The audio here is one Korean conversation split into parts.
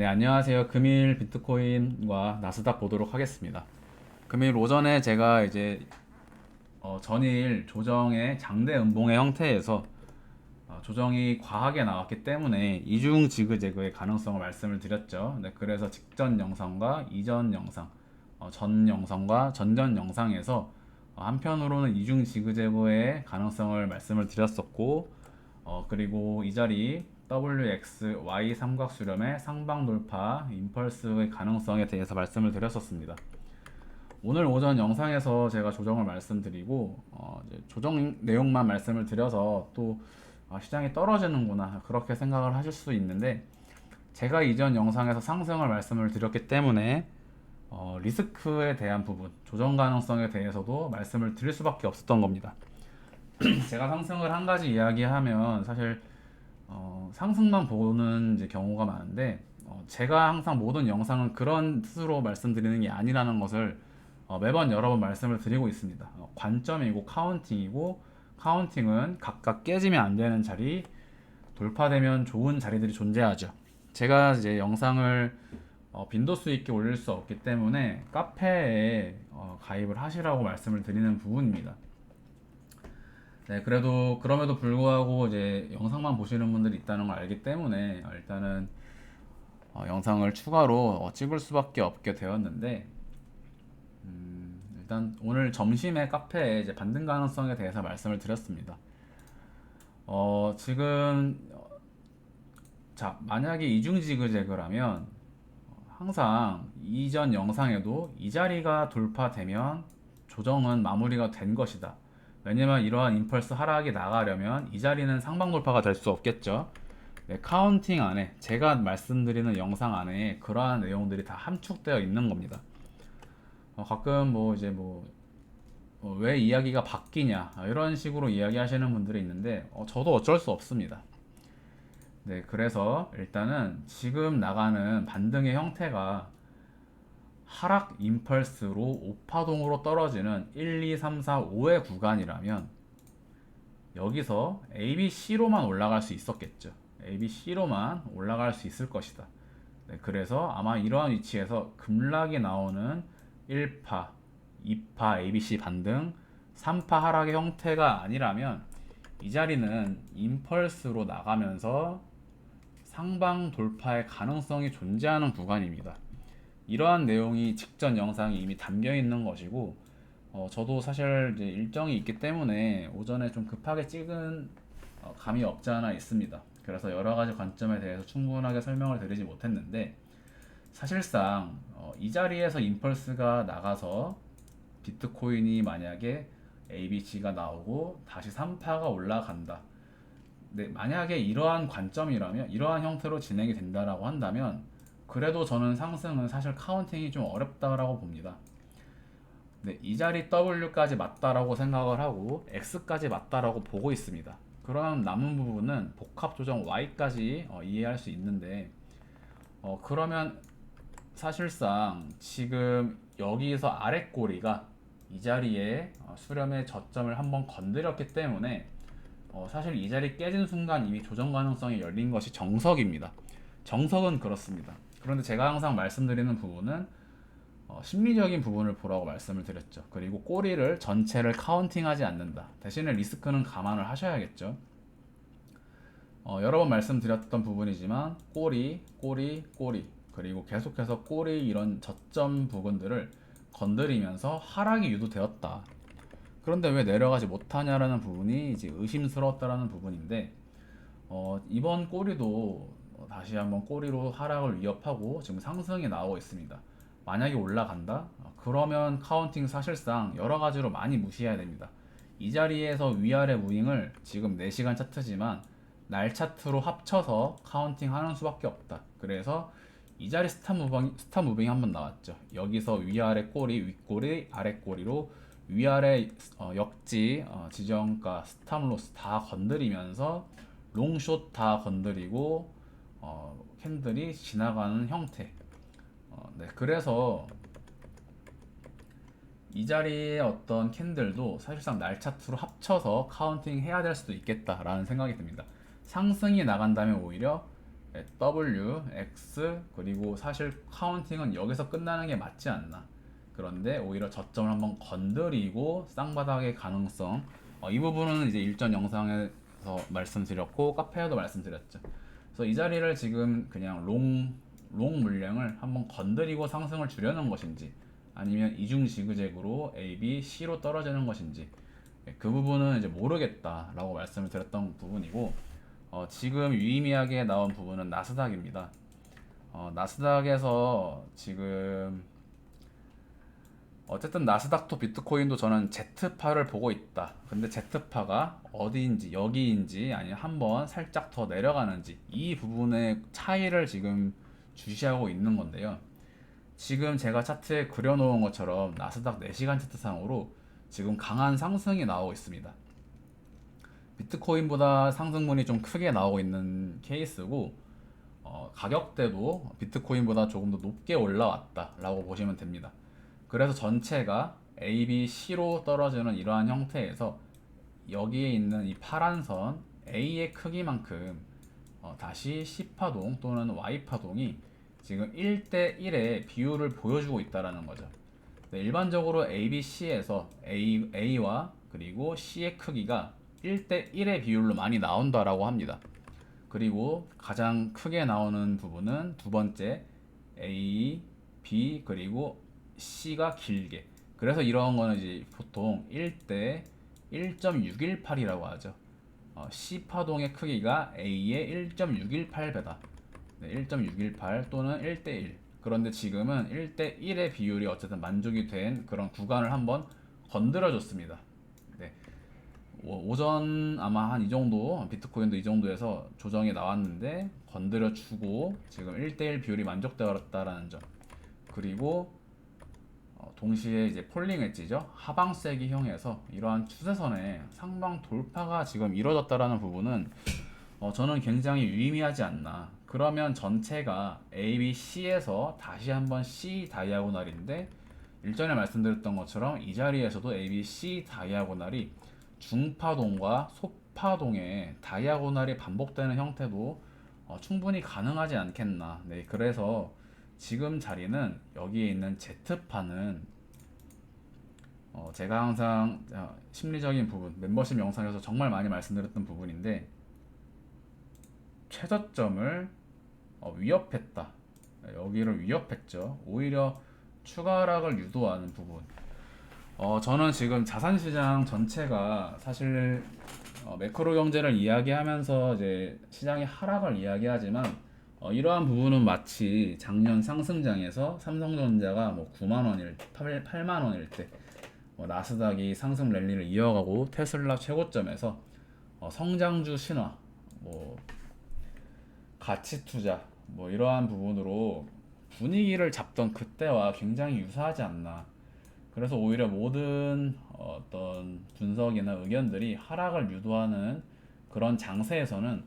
네, 안녕하세요. 금일 비트코인과 나스닥 보도록 하겠습니다. 금일 오전에 제가 이제 전일 조정의 장대 음봉의 형태에서 조정이 과하게 나왔기 때문에 이중 지그재그의 가능성을 말씀을 드렸죠. 네, 그래서 직전 영상과 이전 영상, 전 영상과 전전 영상에서 한편으로는 이중 지그재그의 가능성을 말씀을 드렸었고, 그리고 이 자리 WX, Y 삼각수렴의 상방 돌파, 임펄스의 가능성에 대해서 말씀을 드렸었습니다. 오늘 오전 영상에서 제가 조정을 말씀드리고 이제 조정 내용만 말씀을 드려서 또 시장이 떨어지는구나 그렇게 생각을 하실 수 있는데, 제가 이전 영상에서 상승을 말씀을 드렸기 때문에 리스크에 대한 부분, 조정 가능성에 대해서도 말씀을 드릴 수밖에 없었던 겁니다. 제가 상승을 한 가지 이야기하면 사실 상승만 보는 이제 경우가 많은데, 제가 항상 모든 영상은 그런 뜻으로 말씀드리는 게 아니라는 것을 매번 여러 번 말씀을 드리고 있습니다. 관점이고 카운팅이고, 카운팅은 각각 깨지면 안 되는 자리, 돌파되면 좋은 자리들이 존재하죠. 제가 이제 영상을 빈도수 있게 올릴 수 없기 때문에 카페에 가입을 하시라고 말씀을 드리는 부분입니다. 네, 그래도 그럼에도 불구하고 이제 영상만 보시는 분들이 있다는 걸 알기 때문에 일단은 영상을 추가로 찍을 수밖에 없게 되었는데, 일단 오늘 점심에 카페에 이제 반등 가능성에 대해서 말씀을 드렸습니다. 지금 자, 만약에 이중지그재그라면 항상 이전 영상에도 이 자리가 돌파되면 조정은 마무리가 된 것이다. 왜냐면 이러한 임펄스 하락이 나가려면 이 자리는 상방 돌파가 될 수 없겠죠. 네, 카운팅 안에 제가 말씀드리는 영상 안에 그러한 내용들이 다 함축되어 있는 겁니다. 가끔 뭐 이제 뭐 왜 이야기가 바뀌냐 이런 식으로 이야기하시는 분들이 있는데 저도 어쩔 수 없습니다. 네, 그래서 일단은 지금 나가는 반등의 형태가 하락 임펄스로 오파동으로 떨어지는 1, 2, 3, 4, 5의 구간이라면 여기서 ABC로만 올라갈 수 있었겠죠. ABC로만 올라갈 수 있을 것이다. 네, 그래서 아마 이러한 위치에서 급락이 나오는 1파, 2파 ABC 반등, 3파 하락의 형태가 아니라면 이 자리는 임펄스로 나가면서 상방 돌파의 가능성이 존재하는 구간입니다. 이러한 내용이 직전 영상에 이미 담겨 있는 것이고, 저도 사실 이제 일정이 있기 때문에 오전에 좀 급하게 찍은 감이 없지 않아 있습니다. 그래서 여러 가지 관점에 대해서 충분하게 설명을 드리지 못했는데, 사실상 이 자리에서 임펄스가 나가서 비트코인이 만약에 ABC가 나오고 다시 3파가 올라간다. 네, 만약에 이러한 관점이라면, 이러한 형태로 진행이 된다라고 한다면, 그래도 저는 상승은 사실 카운팅이 좀 어렵다라고 봅니다. 네, 이 자리 W까지 맞다라고 생각을 하고 X까지 맞다라고 보고 있습니다. 그럼 남은 부분은 복합 조정 Y까지 이해할 수 있는데, 그러면 사실상 지금 여기서 아래 꼬리가 이 자리에 수렴의 저점을 한번 건드렸기 때문에 사실 이 자리 깨진 순간 이미 조정 가능성이 열린 것이 정석입니다. 정석은 그렇습니다. 그런데 제가 항상 말씀드리는 부분은 심리적인 부분을 보라고 말씀을 드렸죠. 그리고 꼬리를 전체를 카운팅하지 않는다. 대신에 리스크는 감안을 하셔야겠죠. 여러 번 말씀드렸던 부분이지만 꼬리, 꼬리, 꼬리, 그리고 계속해서 꼬리 이런 저점 부분들을 건드리면서 하락이 유도되었다. 그런데 왜 내려가지 못하냐라는 부분이 이제 의심스러웠다라는 부분인데, 이번 꼬리도 다시 한번 꼬리로 하락을 위협하고 지금 상승이 나오고 있습니다. 만약에 올라간다? 그러면 카운팅 사실상 여러 가지로 많이 무시해야 됩니다. 이 자리에서 위아래 무빙을 지금 4시간 차트지만 날 차트로 합쳐서 카운팅 하는 수밖에 없다. 그래서 이 자리 스탑 무빙이 한번 나왔죠. 여기서 위아래 꼬리, 윗꼬리, 아래 꼬리로 위아래 역지, 지정가, 스탑로스 다 건드리면서 롱숏 다 건드리고 캔들이 지나가는 형태. 네, 그래서 이 자리의 어떤 캔들도 사실상 날 차트로 합쳐서 카운팅 해야 될 수도 있겠다라는 생각이 듭니다. 상승이 나간다면 오히려 W, X 그리고 사실 카운팅은 여기서 끝나는 게 맞지 않나. 그런데 오히려 저점을 한번 건드리고 쌍바닥의 가능성 이 부분은 이제 일전 영상에서 말씀드렸고 카페에도 말씀드렸죠. 그래서 이 자리를 지금 그냥 롱 물량을 한번 건드리고 상승을 주려는 것인지 아니면 이중 지그재그로 A, B, C로 떨어지는 것인지 그 부분은 이제 모르겠다라고 말씀을 드렸던 부분이고 지금 유의미하게 나온 부분은 나스닥입니다. 나스닥에서 지금 어쨌든 나스닥도 비트코인도 저는 Z파를 보고 있다. 근데 Z파가 어디인지 여기인지 아니면 한번 살짝 더 내려가는지 이 부분의 차이를 지금 주시하고 있는 건데요. 지금 제가 차트에 그려놓은 것처럼 나스닥 4시간 차트상으로 지금 강한 상승이 나오고 있습니다. 비트코인보다 상승분이 좀 크게 나오고 있는 케이스고 가격대도 비트코인보다 조금 더 높게 올라왔다라고 보시면 됩니다. 그래서 전체가 A, B, C로 떨어지는 이러한 형태에서 여기에 있는 이 파란 선 A의 크기만큼 다시 C파동 또는 Y파동이 지금 1대1의 비율을 보여주고 있다는 거죠. 네, 일반적으로 A, B, C에서 A와 그리고 C의 크기가 1대1의 비율로 많이 나온다라고 합니다. 그리고 가장 크게 나오는 부분은 두 번째 A, B 그리고 C가 길게. 그래서 이런 거는 이제 보통 1대 1.618이라고 하죠. C 파동의 크기가 A의 1.618배다. 네, 1.618 또는 1대1. 그런데 지금은 1대1의 비율이 어쨌든 만족이 된 그런 구간을 한번 건드려 줬습니다. 네. 오전 아마 한 이 정도 비트코인도 이 정도에서 조정이 나왔는데 건드려 주고 지금 1대1 비율이 만족되었다라는 점. 그리고 동시에 이제 폴링 엣지죠. 하방 세기형에서 이러한 추세선의 상방 돌파가 지금 이루어졌다라는 부분은 저는 굉장히 유의미하지 않나. 그러면 전체가 A, B, C에서 다시 한번 C 다이아고날인데 일전에 말씀드렸던 것처럼 이 자리에서도 A, B, C 다이아고날이 중파동과 소파동의 다이아고날이 반복되는 형태도 충분히 가능하지 않겠나. 네, 그래서 지금 자리는 여기에 있는 Z파는 제가 항상 심리적인 부분, 멤버십 영상에서 정말 많이 말씀드렸던 부분인데 최저점을 위협했다. 여기를 위협했죠. 오히려 추가 하락을 유도하는 부분. 저는 지금 자산시장 전체가 사실 매크로 경제를 이야기하면서 이제 시장의 하락을 이야기하지만 이러한 부분은 마치 작년 상승장에서 삼성전자가 뭐 9만 원일, 8만 원일 때 나스닥이 상승 랠리를 이어가고 테슬라 최고점에서 성장주 신화, 뭐 가치 투자, 뭐 이러한 부분으로 분위기를 잡던 그때와 굉장히 유사하지 않나. 그래서 오히려 모든 어떤 분석이나 의견들이 하락을 유도하는 그런 장세에서는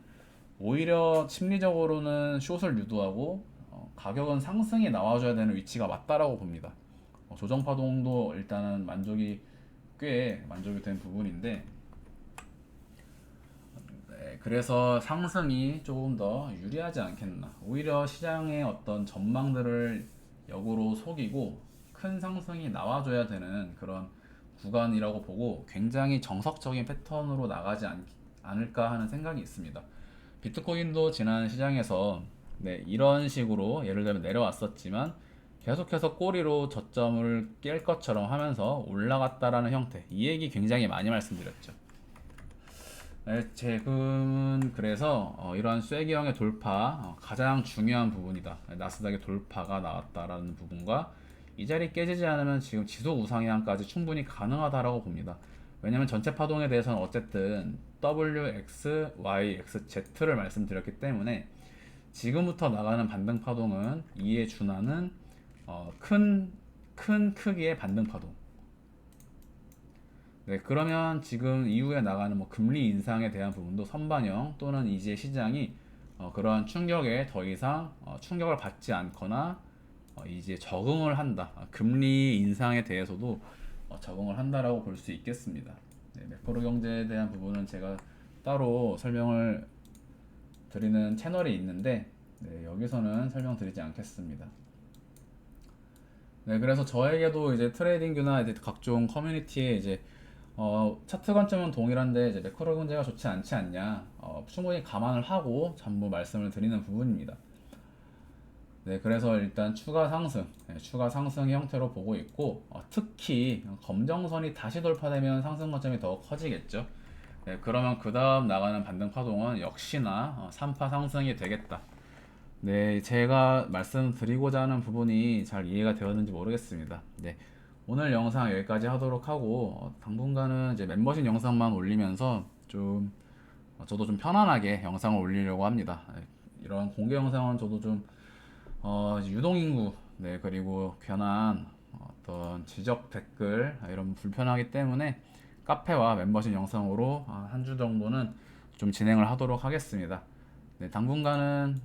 오히려 심리적으로는 숏을 유도하고 가격은 상승이 나와줘야 되는 위치가 맞다라고 봅니다. 조정 파동도 일단은 꽤 만족이 된 부분인데 네, 그래서 상승이 조금 더 유리하지 않겠나. 오히려 시장의 어떤 전망들을 역으로 속이고 큰 상승이 나와줘야 되는 그런 구간이라고 보고 굉장히 정석적인 패턴으로 나가지 않을까 하는 생각이 있습니다. 비트코인도 지난 시장에서 네, 이런 식으로 예를 들면 내려왔었지만 계속해서 꼬리로 저점을 깰 것처럼 하면서 올라갔다라는 형태. 이 얘기 굉장히 많이 말씀드렸죠. 네, 지금 그래서 이러한 쐐기형의 돌파 가장 중요한 부분이다. 나스닥의 돌파가 나왔다라는 부분과 이 자리 깨지지 않으면 지금 지속 우상향까지 충분히 가능하다라고 봅니다. 왜냐면 전체 파동에 대해서는 어쨌든 W, X, Y, X, Z를 말씀드렸기 때문에 지금부터 나가는 반등 파동은 이에 준하는 큰 크기의 반등 파동. 네, 그러면 지금 이후에 나가는 뭐 금리 인상에 대한 부분도 선반영 또는 이제 시장이 그러한 충격에 더 이상 충격을 받지 않거나 이제 적응을 한다. 금리 인상에 대해서도 적응을 한다라고 볼 수 있겠습니다. 네, 매크로 경제에 대한 부분은 제가 따로 설명을 드리는 채널이 있는데 네, 여기서는 설명드리지 않겠습니다. 네, 그래서 저에게도 이제 트레이딩뷰나 이제 각종 커뮤니티에 이제 차트 관점은 동일한데 이제 매크로 경제가 좋지 않지 않냐, 충분히 감안을 하고 전부 말씀을 드리는 부분입니다. 네, 그래서 일단 추가 상승, 추가 상승 형태로 보고 있고, 특히 검정선이 다시 돌파되면 상승 거점이 더 커지겠죠. 네, 그러면 그 다음 나가는 반등 파동은 역시나 3파 상승이 되겠다. 네, 제가 말씀드리고자 하는 부분이 잘 이해가 되었는지 모르겠습니다. 네, 오늘 영상 여기까지 하도록 하고, 당분간은 이제 멤버십 영상만 올리면서 좀 저도 좀 편안하게 영상을 올리려고 합니다. 네, 이런 공개 영상은 저도 좀 이제 유동인구, 네, 그리고 괜한 어떤 지적 댓글 이런 불편하기 때문에 카페와 멤버십 영상으로 한 주 정도는 좀 진행을 하도록 하겠습니다. 네, 당분간은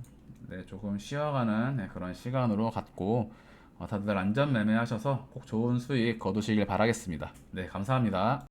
네, 조금 쉬어가는 그런 시간으로 갖고 다들 안전 매매하셔서 꼭 좋은 수익 거두시길 바라겠습니다. 네, 감사합니다.